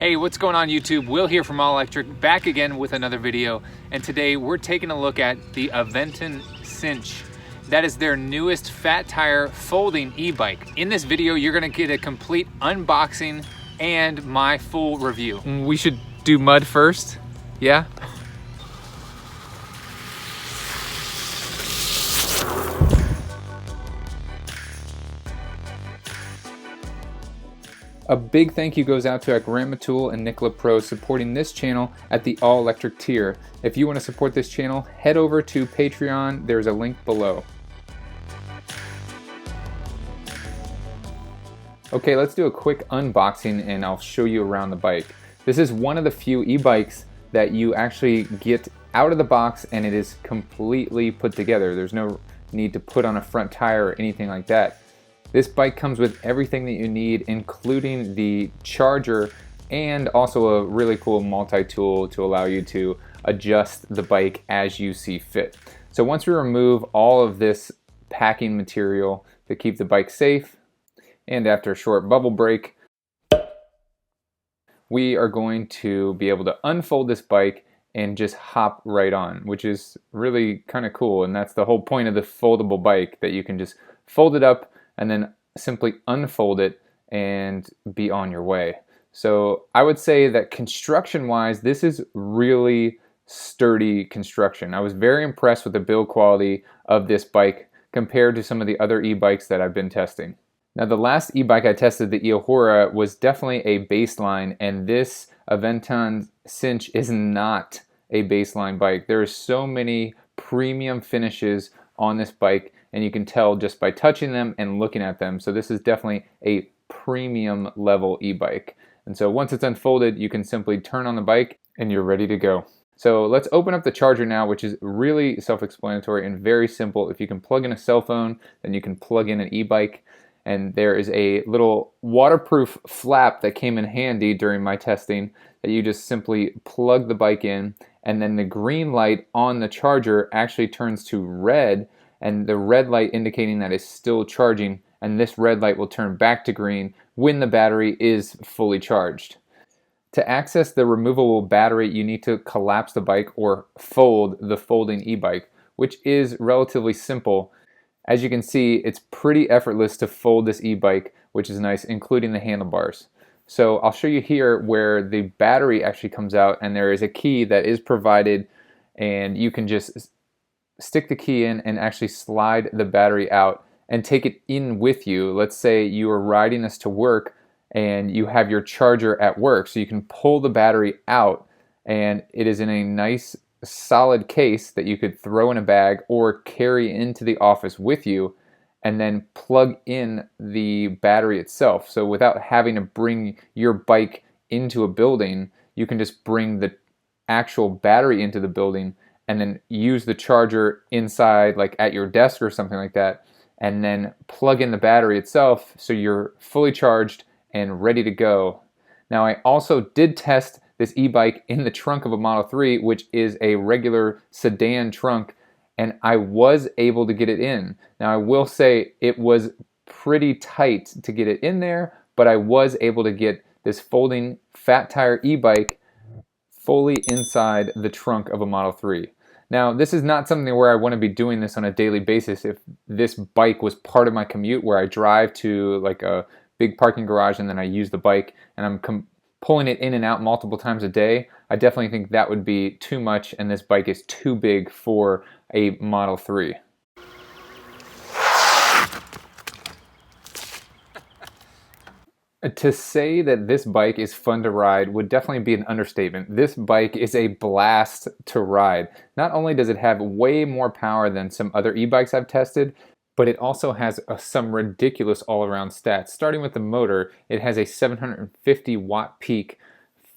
Hey, what's going on YouTube? Will here from All Electric, back again with another video. And today we're taking a look at the Aventon Sinch. That is their newest fat tire folding e-bike. In this video, you're gonna get a complete unboxing and my full review. We should do mud first, yeah? A big thank you goes out to Grandma Tool and Nicola Pro supporting this channel at the all electric tier. If you want to support this channel, head over to Patreon. There's a link below. Okay, let's do a quick unboxing and I'll show you around the bike. This is one of the few e-bikes that you actually get out of the box and it is completely put together. There's no need to put on a front tire or anything like that. This bike comes with everything that you need, including the charger and also a really cool multi-tool to allow you to adjust the bike as you see fit. So once we remove all of this packing material to keep the bike safe, and after a short bubble break, we are going to be able to unfold this bike and just hop right on, which is really kind of cool. And that's the whole point of the foldable bike, that you can just fold it up and then simply unfold it and be on your way. So I would say that construction wise, this is really sturdy construction. I was very impressed with the build quality of this bike compared to some of the other e-bikes that I've been testing. Now the last e-bike I tested, the Eohura, was definitely a baseline, and this Aventon Sinch is not a baseline bike. There are so many premium finishes on this bike, and you can tell just by touching them and looking at them. So this is definitely a premium level e-bike. And so once it's unfolded, you can simply turn on the bike and you're ready to go. So let's open up the charger now, which is really self-explanatory and very simple. If you can plug in a cell phone, then you can plug in an e-bike. And there is a little waterproof flap that came in handy during my testing that you just simply plug the bike in, and then the green light on the charger actually turns to red, and the red light indicating that it's still charging, and this red light will turn back to green when the battery is fully charged. To access the removable battery, you need to collapse the bike or fold the folding e-bike, which is relatively simple. As you can see, it's pretty effortless to fold this e-bike, which is nice, including the handlebars. So I'll show you here where the battery actually comes out, and there is a key that is provided, and you can just stick the key in and actually slide the battery out and take it in with you. Let's say you are riding this to work and you have your charger at work, so you can pull the battery out, and it is in a nice solid case that you could throw in a bag or carry into the office with you, and then plug in the battery itself. So without having to bring your bike into a building, you can just bring the actual battery into the building and then use the charger inside, like at your desk or something like that, and then plug in the battery itself so you're fully charged and ready to go. Now I also did test this e-bike in the trunk of a Model 3, which is a regular sedan trunk, and I was able to get it in. Now I will say it was pretty tight to get it in there, but I was able to get this folding fat tire e-bike fully inside the trunk of a Model 3. Now this is not something where I want to be doing this on a daily basis. If this bike was part of my commute where I drive to like a big parking garage and then I use the bike and I'm pulling it in and out multiple times a day, I definitely think that would be too much, and this bike is too big for a Model 3. To say that this bike is fun to ride would definitely be an understatement. This bike is a blast to ride. Not only does it have way more power than some other e-bikes I've tested, but it also has some ridiculous all-around stats. Starting with the motor, it has a 750 watt peak,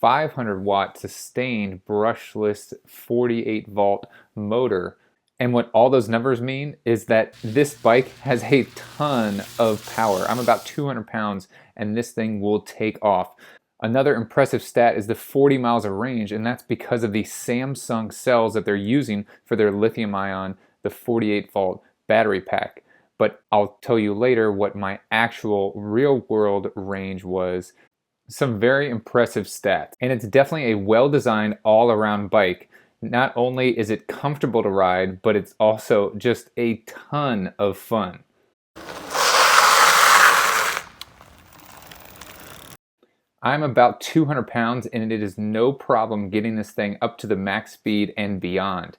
500 watt sustained brushless 48 volt motor. And what all those numbers mean is that this bike has a ton of power. I'm about 200 pounds and this thing will take off. Another impressive stat is the 40 miles of range, and that's because of the Samsung cells that they're using for their lithium ion, the 48 volt battery pack. But I'll tell you later what my actual real world range was. some very impressive stats. And it's definitely a well-designed all-around bike. Not only is it comfortable to ride, but it's also just a ton of fun. I'm about 200 pounds and it is no problem getting this thing up to the max speed and beyond.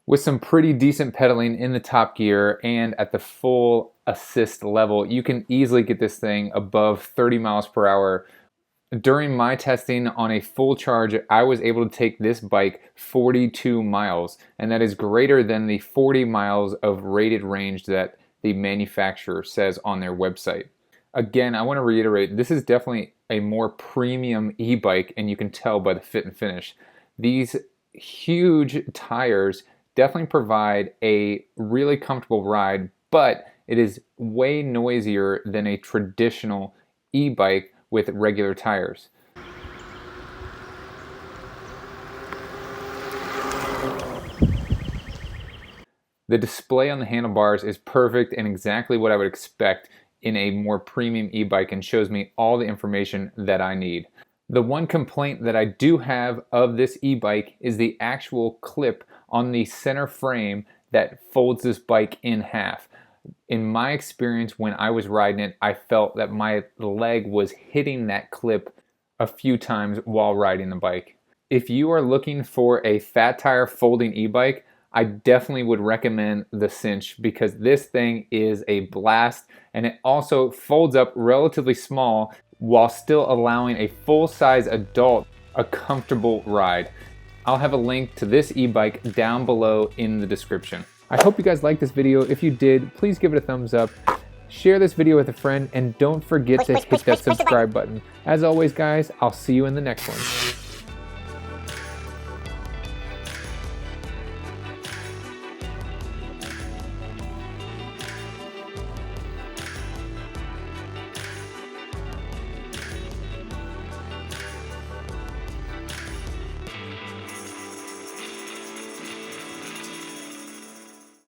With some pretty decent pedaling in the top gear and at the full assist level, you can easily get this thing above 30 miles per hour. During my testing on a full charge, I was able to take this bike 42 miles, and that is greater than the 40 miles of rated range that the manufacturer says on their website. Again, I want to reiterate, this is definitely a more premium e-bike, and you can tell by the fit and finish. These huge tires definitely provide a really comfortable ride, but it is way noisier than a traditional e-bike with regular tires. The display on the handlebars is perfect and exactly what I would expect in a more premium e-bike, and shows me all the information that I need. The one complaint that I do have of this e-bike is the actual clip on the center frame that folds this bike in half. In my experience, when I was riding it, I felt that my leg was hitting that clip a few times while riding the bike. If you are looking for a fat tire folding e-bike, I definitely would recommend the Sinch, because this thing is a blast, and it also folds up relatively small while still allowing a full-size adult a comfortable ride. I'll have a link to this e-bike down below in the description. I hope you guys liked this video. If you did, please give it a thumbs up. Share this video with a friend, and don't forget to hit that subscribe button. As always, guys, I'll see you in the next one.